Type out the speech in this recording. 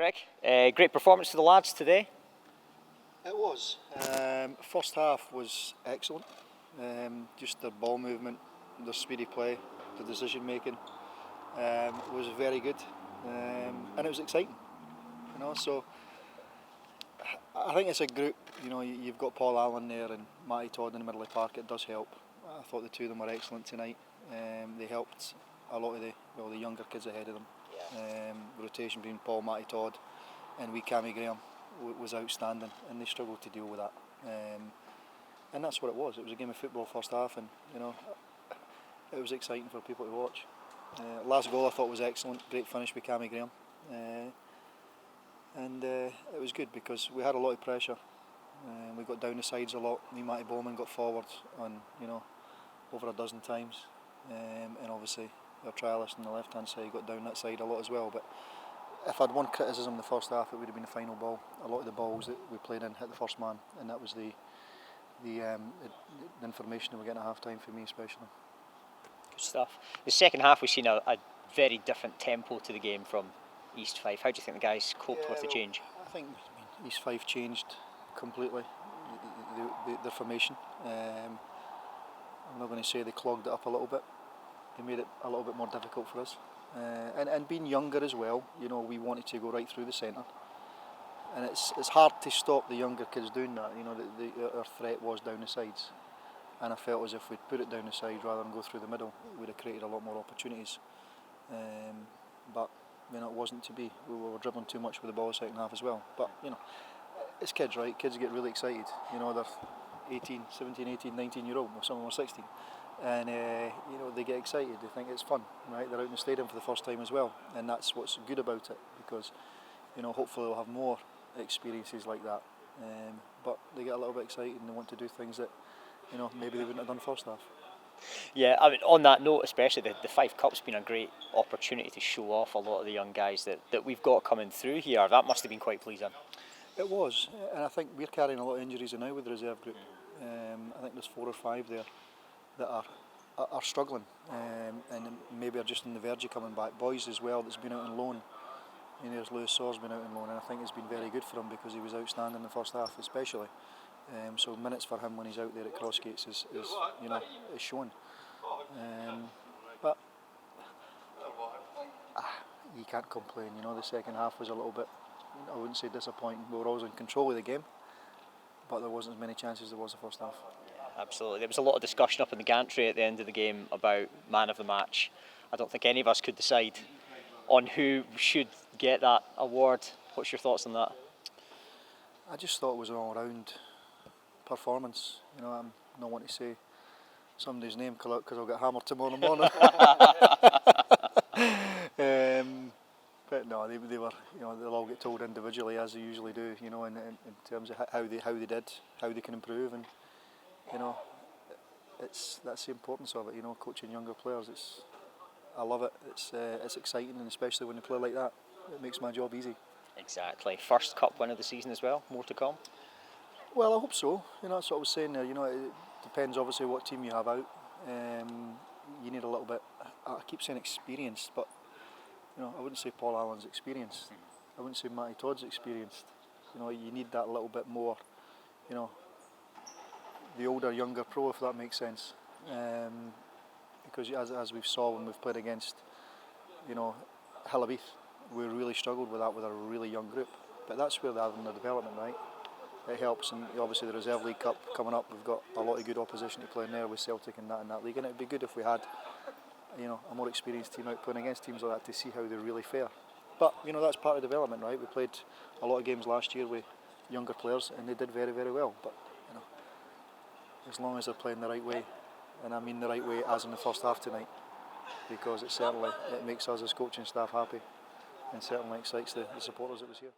Greg. Great performance to the lads today. It was. First half was excellent. Just their ball movement, their speedy play, the decision making was very good, and it was exciting. So I think it's a group. You've got Paul Allen there and Matty Todd in the middle of the park. It does help. I thought the two of them were excellent tonight. They helped a lot of the younger kids ahead of them. The rotation between Paul, Matty Todd, and wee Cammy Graham was outstanding, and they struggled to deal with that. And that's what it was. It was a game of football first half, and it was exciting for people to watch. Last goal I thought was excellent. Great finish with Cammy Graham, and it was good because we had a lot of pressure. We got down the sides a lot. Me, Matty Bowman got forward on over a dozen times, and obviously our trialist on the left hand side got down that side a lot as well. But if I'd one criticism in the first half, it would have been the final ball. A lot of the balls that we played in hit the first man, and that was the information that we get at half time for me especially. Good stuff. The second half we've seen a very different tempo to the game from East Fife. How do you think the guys coped with the change? I think East Fife changed completely the formation. I'm not going to say they clogged it up a little bit. They made it a little bit more difficult for us. And being younger as well, we wanted to go right through the centre. And it's hard to stop the younger kids doing that. Our threat was down the sides. And I felt as if we'd put it down the side rather than go through the middle, we'd have created a lot more opportunities. But it wasn't to be. We were dribbling too much with the ball second half as well. But it's kids, right? Kids get really excited. They're 17, 18, 19-year-old, or some of them are 16. And they get excited, they think it's fun, right? They're out in the stadium for the first time as well, and that's what's good about it, because hopefully they'll have more experiences like that, but they get a little bit excited and they want to do things that maybe they wouldn't have done first half. Yeah, I mean, on that note, especially the Fife Cup's been a great opportunity to show off a lot of the young guys that we've got coming through here. That must have been quite pleasing. It was, and I think we're carrying a lot of injuries now with the reserve group. I think there's 4 or 5 there that are struggling, and maybe are just on the verge of coming back. Boys as well that's been out on loan. There's Lewis Saw's been out on loan, and I think it's been very good for him because he was outstanding in the first half especially. So minutes for him when he's out there at Crossgates is shown. But you can't complain. The second half was a little bit, I wouldn't say disappointing. We were always in control of the game, but there wasn't as many chances as there was the first half. Absolutely. There was a lot of discussion up in the gantry at the end of the game about man of the match. I don't think any of us could decide on who should get that award. What's your thoughts on that? I just thought it was an all-round performance. I'm not wanting to say somebody's name because I'll get hammered tomorrow morning. But no, they were. They'll all get told individually as they usually do. In terms of how they did, how they can improve, and that's the importance of it. Coaching younger players. I love it. It's exciting, and especially when they play like that, it makes my job easy. Exactly. First cup win of the season as well. More to come. Well, I hope so. That's what I was saying there. It depends obviously what team you have out. You need a little bit. I keep saying experienced, but I wouldn't say Paul Allen's experienced. I wouldn't say Matty Todd's experienced. You need that little bit more. The older, younger pro, if that makes sense. Because as we've saw when we've played against, Hillabith, we really struggled with that with a really young group. But that's where they're having their development, right? It helps, and obviously the Reserve League Cup coming up, we've got a lot of good opposition to play in there with Celtic and that league, and it'd be good if we had, a more experienced team out playing against teams like that to see how they really fare. But that's part of development, right? We played a lot of games last year with younger players, and they did very, very well. But as long as they're playing the right way, and I mean the right way as in the first half tonight, because it makes us as coaching staff happy, and certainly excites the supporters that was here.